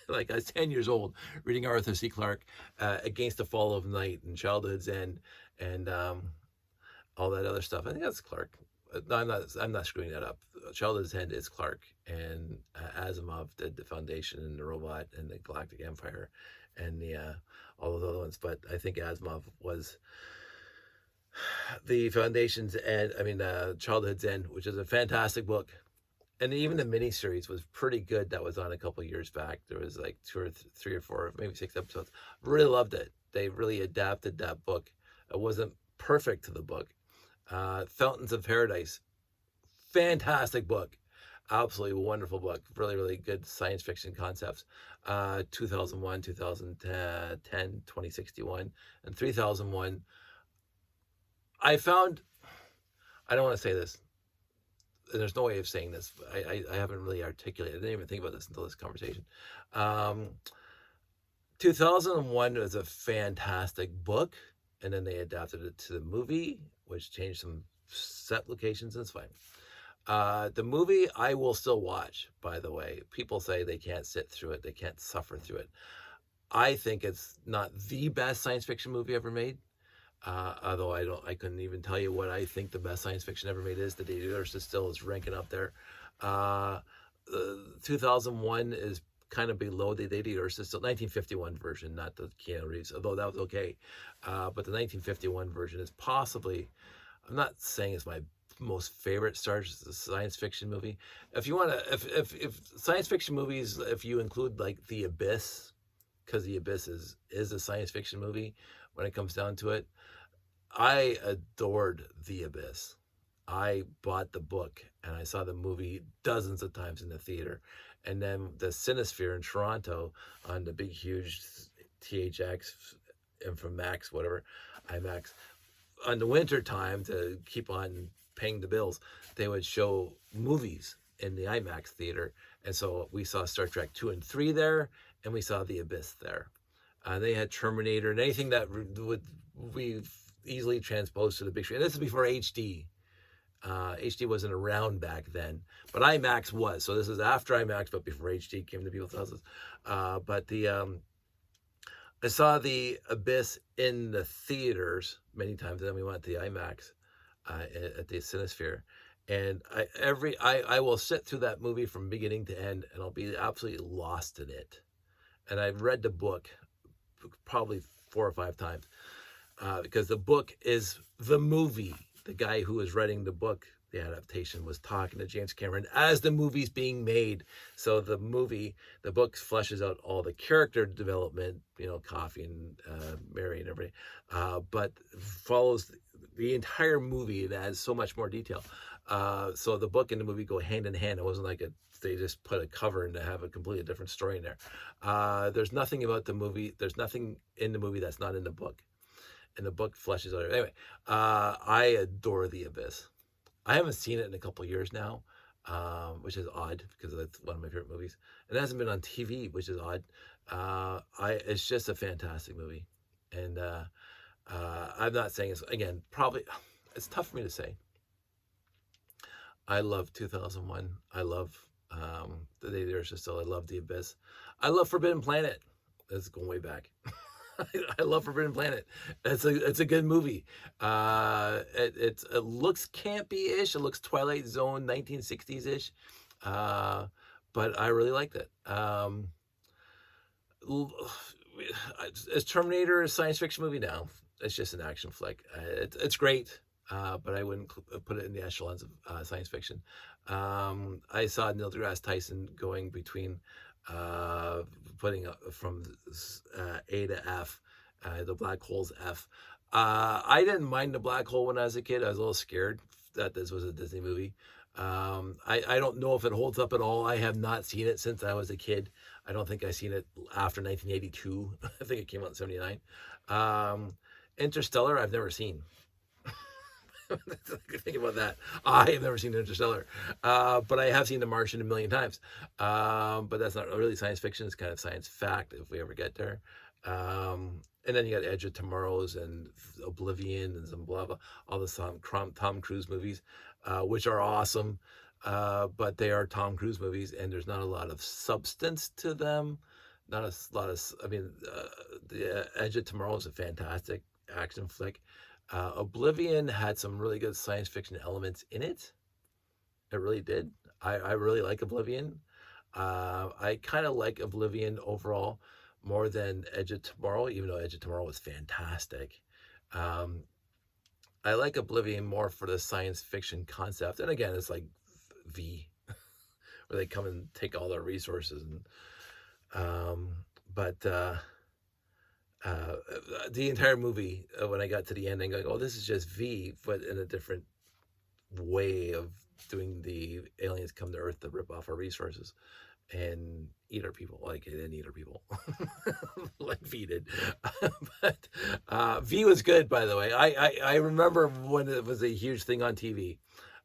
Like I was 10 years old reading Arthur C. Clarke, Against the Fall of Night and Childhood's End and all that other stuff. I think that's Clarke. No, I'm not screwing that up. Childhood's End is Clarke, and Asimov did the Foundation and the Robot and the Galactic Empire and the all those other ones. But I think Asimov was the Foundation's End. I mean, Childhood's End, which is a fantastic book. And even the miniseries was pretty good. That was on a couple of years back. There was like 2 or 3 or 4, maybe 6 episodes. Really loved it. They really adapted that book. It wasn't perfect to the book. Fountains of Paradise, fantastic book. Absolutely wonderful book. Really, really good science fiction concepts. 2001, 2010, 2061, and 3001. I found, I don't want to say this, there's no way of saying this. I haven't really articulated. I didn't even think about this until this conversation. Um, 2001 was a fantastic book, and then they adapted it to the movie, which changed some set locations, and it's fine. The movie I will still watch, by the way. People say they can't sit through it, they can't suffer through it. I think it's not the best science fiction movie ever made. Although I couldn't even tell you what I think the best science fiction ever made is. The Day the Earth still is ranking up there. Uh, 2001 is kind of below the Day the Earth still. 1951 version, not the Keanu Reeves, although that was okay. But the 1951 version is possibly, I'm not saying it's my most favorite science fiction movie. If you want to, if science fiction movies, if you include like The Abyss, because The Abyss is a science fiction movie when it comes down to it. I adored The Abyss. I bought the book and I saw the movie dozens of times in the theater. And then the Cinesphere in Toronto on the big, huge THX, Max, whatever, IMAX. On the winter time, to keep on paying the bills, they would show movies in the IMAX theater. And so we saw Star Trek 2 and 3 there, and we saw The Abyss there. They had Terminator and anything that would be easily transposed to the big screen. And this is before HD. HD wasn't around back then, but IMAX was. So this is after IMAX, but before HD came to people's houses. I saw The Abyss in the theaters many times, and then we went to the IMAX at the Cinesphere. And I will sit through that movie from beginning to end, and I'll be absolutely lost in it. And I've read the book probably 4 or 5 times because the book is the movie. The guy who was writing the book, the adaptation, was talking to James Cameron as the movie's being made. So the book fleshes out all the character development, Coffee and Mary and everything, but follows the entire movie. It has so much more detail. So the book and the movie go hand in hand. It wasn't like they just put a cover in to have a completely different story in there. There's nothing about the movie. There's nothing in the movie that's not in the book. And the book fleshes out. Anyway, I adore The Abyss. I haven't seen it in a couple years now, which is odd because it's one of my favorite movies. It hasn't been on TV, which is odd. It's just a fantastic movie. And I'm not saying it's, again, probably, it's tough for me to say. I love 2001. I love The Day the Earth Stood Still. I love The Abyss. I love Forbidden Planet. That's going way back. I love Forbidden Planet. It's a good movie. It looks campy-ish. It looks Twilight Zone 1960s-ish. But I really liked it. Is Terminator a science fiction movie? No. It's just an action flick. It's great. But I wouldn't put it in the echelons of science fiction. I saw Neil deGrasse Tyson going between putting from A to F, the black hole's F. I didn't mind the black hole when I was a kid. I was a little scared that this was a Disney movie. I don't know if it holds up at all. I have not seen it since I was a kid. I don't think I've seen it after 1982. I think it came out in 79. Interstellar, I've never seen. Think about that. I have never seen Interstellar, but I have seen The Martian a million times. But that's not really science fiction. It's kind of science fact if we ever get there. And then you got Edge of Tomorrow's and Oblivion and some blah blah, all the Tom Cruise movies, which are awesome. But they are Tom Cruise movies, and there's not a lot of substance to them. Not a lot of. I mean, the Edge of Tomorrow is a fantastic action flick. Oblivion had some really good science fiction elements in it. It really did. I really like Oblivion. I kind of like Oblivion overall more than Edge of Tomorrow, even though Edge of Tomorrow was fantastic. I like Oblivion more for the science fiction concept. And again, it's like V, where they come and take all their resources. But the entire movie, when I got to the ending, going, oh, this is just V, but in a different way of doing the aliens come to Earth to rip off our resources and eat our people, like, and eat our people, like V did. But V was good, by the way. I remember when it was a huge thing on TV.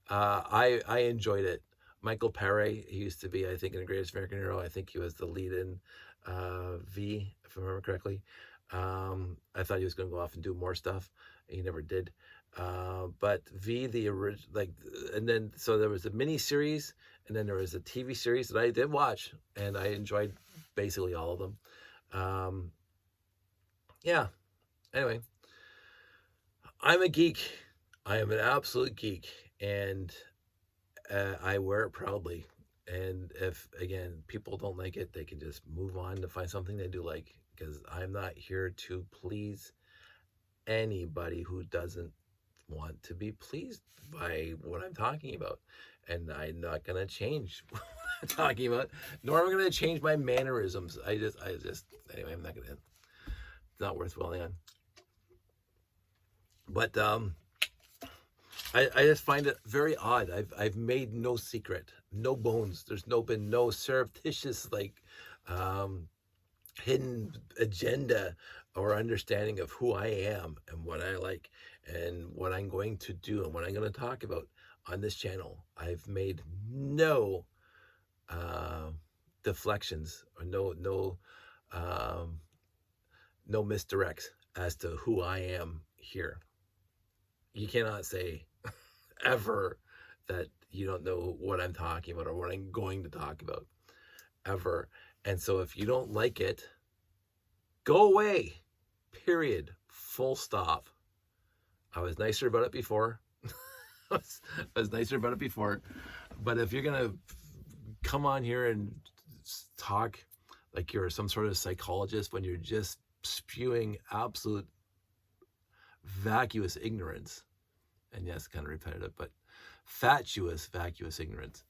I enjoyed it. Michael Paré, he used to be, I think, in The Greatest American Hero. I think he was the lead in V, if I remember correctly. I thought he was going to go off and do more stuff. He never did. But V, the original, like, and then so there was a mini series, and then there was a TV series that I did watch, and I enjoyed basically all of them. Yeah. Anyway, I'm a geek. I am an absolute geek, and I wear it proudly. And if, again, people don't like it, they can just move on to find something they do like, because I'm not here to please anybody who doesn't want to be pleased by what I'm talking about. And I'm not going to change what I'm talking about, nor am I going to change my mannerisms. I just, anyway, I'm not going to, it's not worth dwelling on. But I just find it very odd. I've made no secret, no bones. There's been no surreptitious, like, hidden agenda or understanding of who I am and what I like and what I'm going to do and what I'm going to talk about on this channel. I've made no deflections or no misdirects as to who I am here. You cannot say ever that you don't know what I'm talking about or what I'm going to talk about, ever. And so if you don't like it, go away, period, full stop. I was nicer about it before. I was nicer about it before. But if you're going to come on here and talk like you're some sort of psychologist when you're just spewing absolute vacuous ignorance, and yes, kind of repetitive, but vacuous ignorance,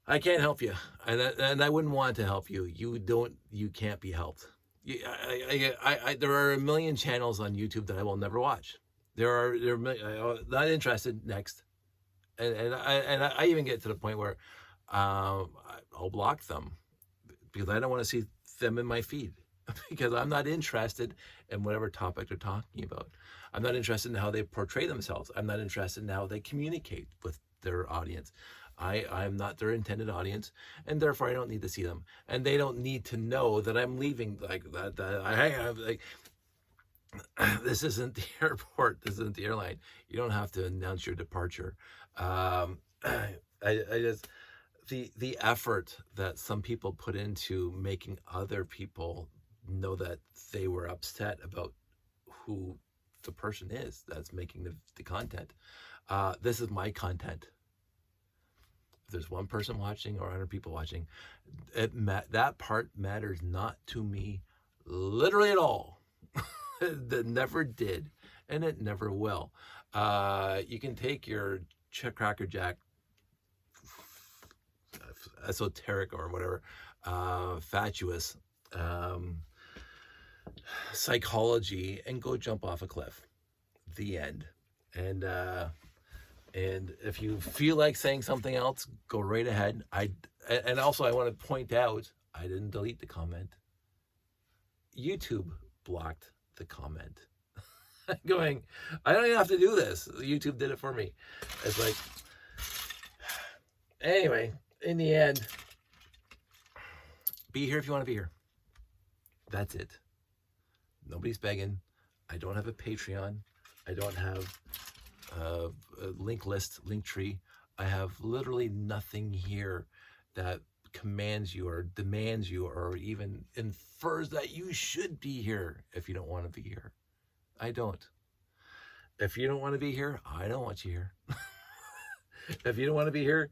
I can't help you, and I wouldn't want to help you. You can't be helped. There are a million channels on YouTube that I will never watch. There are not interested. Next, and I even get to the point where I'll block them because I don't want to see them in my feed because I'm not interested in whatever topic they're talking about. I'm not interested in how they portray themselves. I'm not interested in how they communicate with their audience. I'm not their intended audience, and therefore I don't need to see them, and they don't need to know that I'm leaving. Like that. I have like, this isn't the airport. This isn't the airline. You don't have to announce your departure. I just the effort that some people put into making other people know that they were upset about who the person is that's making the content. This is my content. If there's one person watching or 100 people watching, that part matters not to me literally at all. That never did, and it never will. You can take your Cracker Jack esoteric or whatever fatuous psychology and go jump off a cliff. The end. And if you feel like saying something else, go right ahead. And also I want to point out, I didn't delete the comment. YouTube blocked the comment. Going, I don't even have to do this. YouTube did it for me. It's like, anyway, in the end, be here if you want to be here. That's it. Nobody's begging. I don't have a Patreon. I don't have a link tree. I have literally nothing here that commands you or demands you or even infers that you should be here if you don't want to be here. I don't. If you don't want to be here, I don't want you here. If you don't want to be here,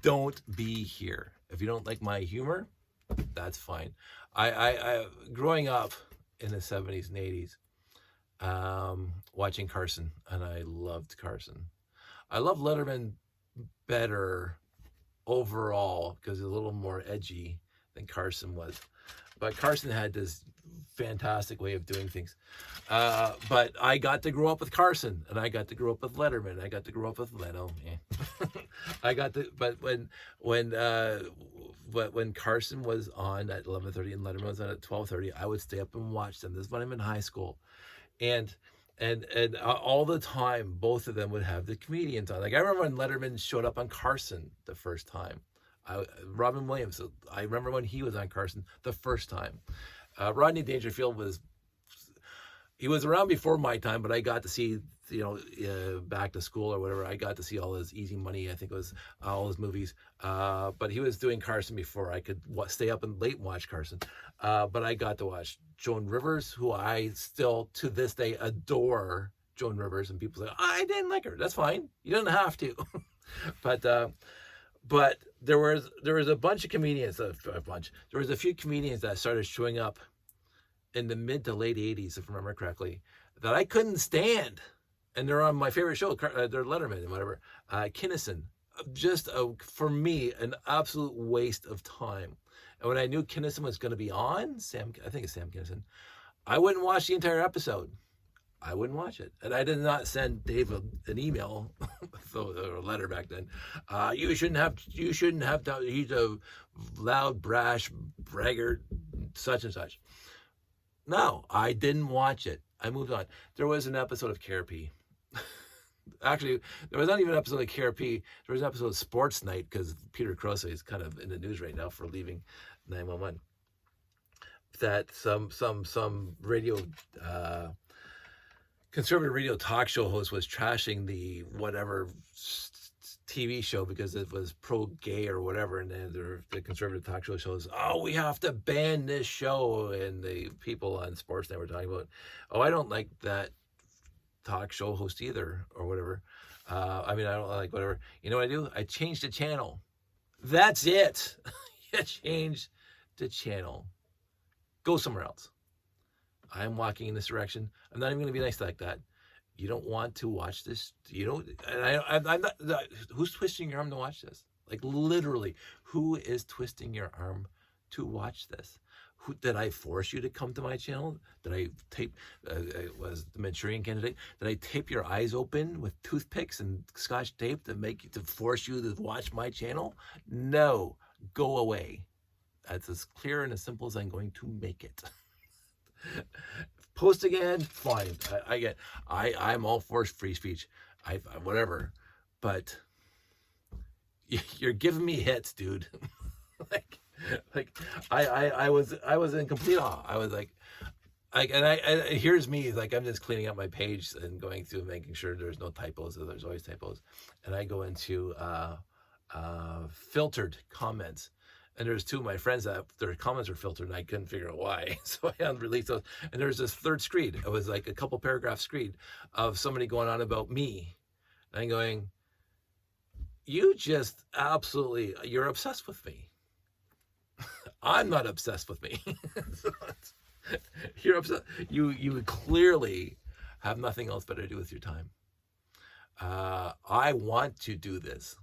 don't be here. If you don't like my humor, that's fine. I growing up in the 70s and 80s, watching Carson, and I loved Carson. I love Letterman better overall because he's a little more edgy than Carson was. But Carson had this fantastic way of doing things. But I got to grow up with Carson, and I got to grow up with Letterman. I got to grow up with Leno. But when Carson was on at 11:30 and Letterman was on at 12:30, I would stay up and watch them. This is when I'm in high school, and all the time, both of them would have the comedians on. Like I remember when Letterman showed up on Carson the first time. Robin Williams, I remember when he was on Carson the first time. Rodney Dangerfield was around before my time, but I got to see, Back to School or whatever. I got to see all his Easy Money, I think it was, all his movies. But he was doing Carson before I could stay up and late and watch Carson. But I got to watch Joan Rivers, who I still, to this day, adore Joan Rivers. And people say, I didn't like her. That's fine. You don't have to. But there was a bunch of comedians, there was a few comedians that started showing up in the mid to late 80s, if I remember correctly, that I couldn't stand. And they're on my favorite show, they're Letterman and whatever. Kinison, just for me, an absolute waste of time. And when I knew Kinison was going to be on, I think it's Sam Kinison, I wouldn't watch the entire episode. I wouldn't watch it. And I did not send Dave an email or a letter back then. You shouldn't have, he's a loud, brash, braggart, such and such. No, I didn't watch it. I moved on. There was an episode of KRP. Actually, there was not even an episode of KRP. There was an episode of Sports Night because Peter Croce is kind of in the news right now for leaving 911. That some radio, conservative radio talk show host was trashing the whatever TV show because it was pro-gay or whatever, and then the conservative talk show shows, we have to ban this show, and the people on Sportsnet were talking about, I don't like that talk show host either, or whatever. I don't like whatever. You know what I do? I change the channel. That's it. You change the channel. Go somewhere else. I'm walking in this direction. I'm not even going to be nice like that. You don't want to watch this. You don't. And I'm not. Who's twisting your arm to watch this? Like literally, who is twisting your arm to watch this? Did I force you to come to my channel? Did I tape? Was the Manchurian Candidate? Did I tape your eyes open with toothpicks and Scotch tape to force you to watch my channel? No. Go away. That's as clear and as simple as I'm going to make it. Post again, fine. I'm all for free speech. Whatever, but you're giving me hits, dude. I was in complete awe. I was and here's me, I'm just cleaning up my page and going through and making sure there's no typos. There's always typos, and I go into filtered comments. And there's two of my friends that their comments were filtered, and I couldn't figure out why. So I unreleased those. And there's this third screed. It was like a couple paragraph screed of somebody going on about me. And I'm going, you just absolutely, you're obsessed with me. I'm not obsessed with me. You're upset. You clearly have nothing else better to do with your time. I want to do this,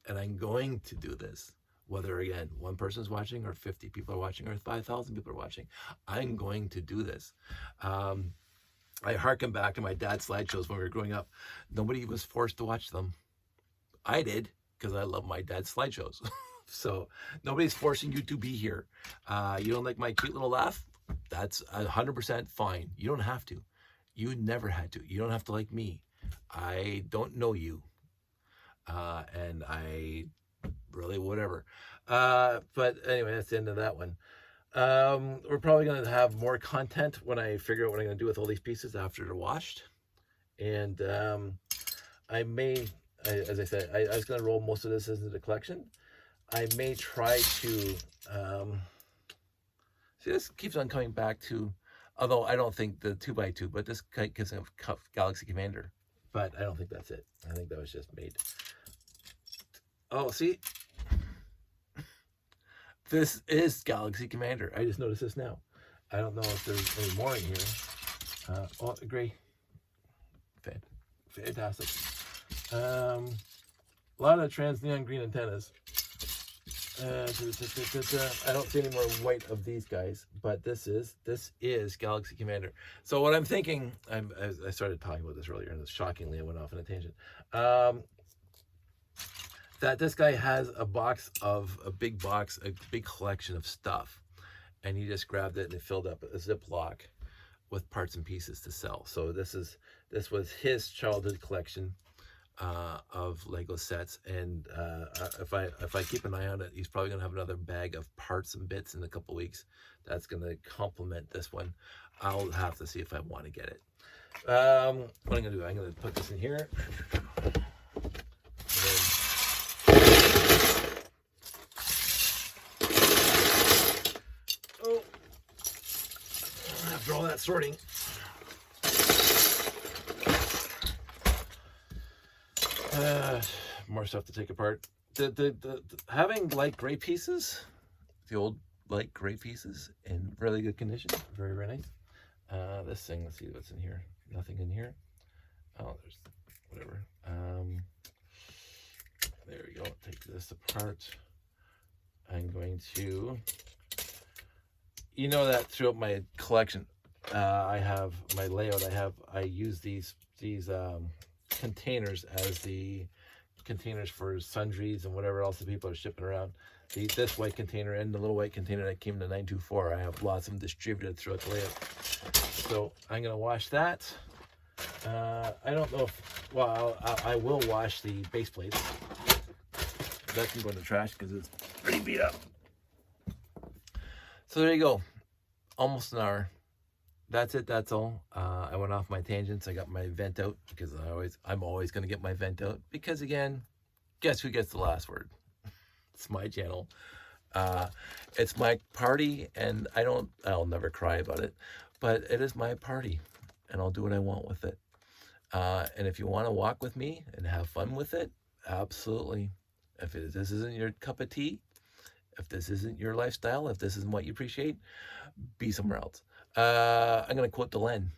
and I'm going to do this. Whether, again, one person's watching or 50 people are watching or 5,000 people are watching, I'm going to do this. I hearken back to my dad's slideshows when we were growing up. Nobody was forced to watch them. I did, because I love my dad's slideshows. So nobody's forcing you to be here. You don't like my cute little laugh? That's 100% fine. You don't have to. You never had to. You don't have to like me. I don't know you. And I... really whatever, but anyway, that's the end of that one. We're probably going to have more content when I figure out what I'm going to do with all these pieces after they're washed, and I may, as I said, I was going to roll most of this into the collection. I may try to see, this keeps on coming back to, although I don't think the 2x2, but this gives me a Galaxy Commander, but I don't think that's it. I think that was just made. Oh, see, this is Galaxy Commander. I just noticed this now. I don't know if there's any more in here. Oh, agree. Fantastic. A lot of trans neon green antennas. I don't see any more white of these guys, but this is Galaxy Commander. So what I'm thinking, I started talking about this earlier, and shockingly I went off on a tangent. That this guy has a big collection of stuff, and he just grabbed it and he filled up a Ziploc with parts and pieces to sell. So this was his childhood collection of Lego sets, and if I keep an eye on it, he's probably gonna have another bag of parts and bits in a couple weeks. That's gonna complement this one. I'll have to see if I want to get it. What I'm gonna do, I'm gonna put this in here. Oh, after all that sorting. More stuff to take apart. The having light gray pieces, the old light gray pieces in really good condition, very, very nice. This thing, let's see what's in here. Nothing in here. Oh, there's whatever. There we go. Take this apart. I'm going to, you know, that throughout my collection, I have my layout. I use these containers as the containers for sundries and whatever else the people are shipping around. This white container and the little white container that came to 924, I have lots of them distributed throughout the layout. So I'm gonna wash that. I don't know if, well, I will wash the base plates. That can go in the trash because it's pretty beat up. So there you go, almost an hour. That's it, that's all. I went off my tangents. I got my vent out because I'm always going to get my vent out because, again, guess who gets the last word? It's my channel. It's my party, and I'll never cry about it, but it is my party, and I'll do what I want with it. And if you want to walk with me and have fun with it, absolutely. If this isn't your cup of tea, if this isn't your lifestyle, if this isn't what you appreciate, be somewhere else. I'm going to quote Delenn.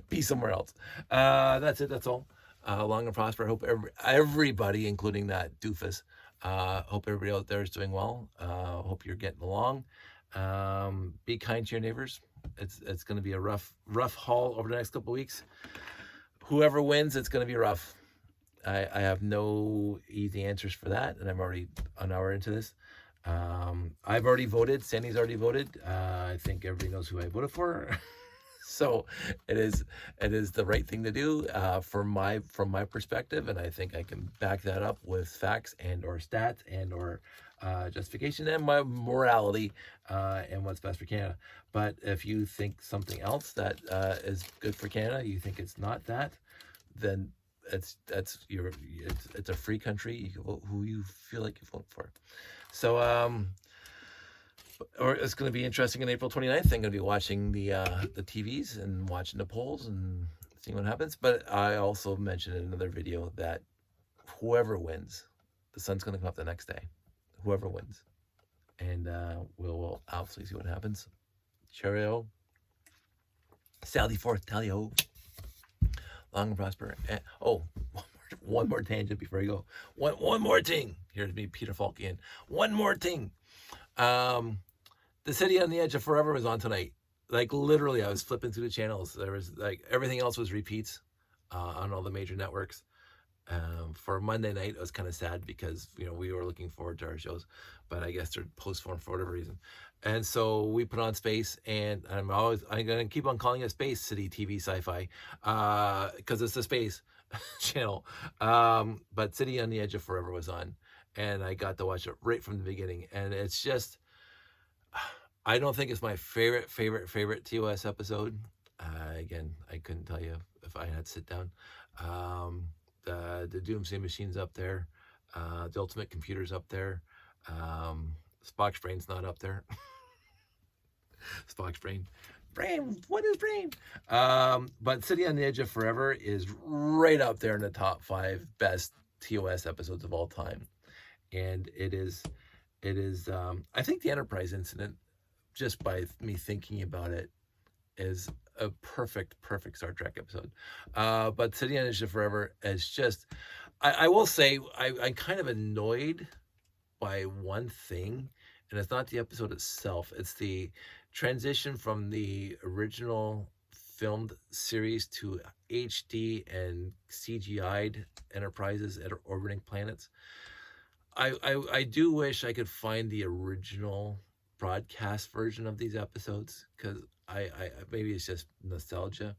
Be somewhere else. That's it. That's all. Long and prosper. Hope everybody, including that doofus, hope everybody out there is doing well. Hope you're getting along. Be kind to your neighbors. It's going to be a rough haul over the next couple of weeks. Whoever wins, it's going to be rough. I have no easy answers for that, and I'm already an hour into this. I've already voted. Sandy's already voted. I think everybody knows who I voted for. So it is the right thing to do from my perspective, and I think I can back that up with facts and or stats and or justification and my morality and what's best for Canada. But if you think something else that is good for Canada, you think it's not that, then it's a free country. You can vote who you feel like you vote for. So or it's going to be interesting on April 29th. I'm going to be watching the TVs and watching the polls and seeing what happens. But I also mentioned in another video that whoever wins, the sun's going to come up the next day. Whoever wins, and we'll absolutely see what happens. Cheerio. Sally forth, tally-ho. Long and prosper. And, one more tangent before I go. One more thing. Here's me, Peter Falk again. One more thing. The City on the Edge of Forever was on tonight. Like, literally, I was flipping through the channels. There was, like, everything else was repeats on all the major networks. For Monday night, it was kind of sad because, you know, we were looking forward to our shows, but I guess they're postponed for whatever reason. And so we put on Space, and I'm going to keep on calling it Space City TV Sci-Fi because it's the Space channel. But City on the Edge of Forever was on, and I got to watch it right from the beginning. And it's just, I don't think it's my favorite TOS episode. Again, I couldn't tell you if I had to sit down. The Doomsday Machine's up there. The Ultimate Computer's up there. Spock's Brain's not up there. Spock's Brain. What is Brain? But City on the Edge of Forever is right up there in the top 5 best TOS episodes of all time. And it is I think the Enterprise incident, just by me thinking about it, is a perfect Star Trek episode. But City on the Edge of Forever is just, I will say, I'm kind of annoyed by one thing, and it's not the episode itself. It's the transition from the original filmed series to HD and CGI'd enterprises at orbiting planets. I do wish I could find the original broadcast version of these episodes, because I maybe it's just nostalgia,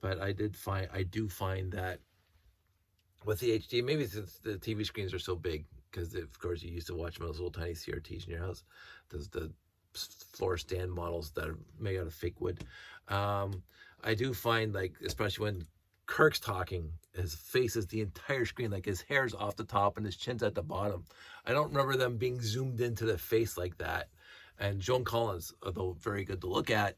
but I do find that with the HD, maybe since the TV screens are so big, because of course you used to watch them on those little tiny CRTs in your house, the floor stand models that are made out of fake wood. I do find, like, especially when Kirk's talking, his face is the entire screen, like his hair's off the top and his chin's at the bottom. I don't remember them being zoomed into the face like that. And Joan Collins, although very good to look at,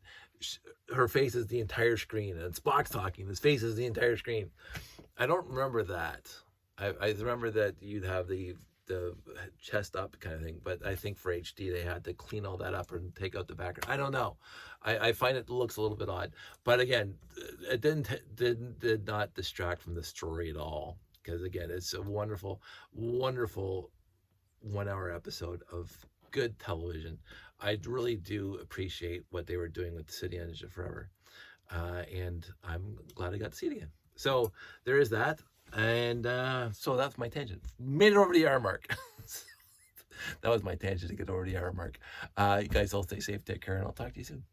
her face is the entire screen, and Spock's talking, his face is the entire screen. I don't remember that. I remember that you'd have the chest up kind of thing, but I think for HD they had to clean all that up and take out the background. I don't know. I find it looks a little bit odd, but again, it did not distract from the story at all, because again, it's a wonderful 1 hour episode of good television. I really do appreciate what they were doing with the City on Edge of Forever, and I'm glad I got to see it again. So there is that. And so that's my tangent. Made it over the hour mark. That was my tangent to get over the hour mark. You guys all stay safe, take care, and I'll talk to you soon.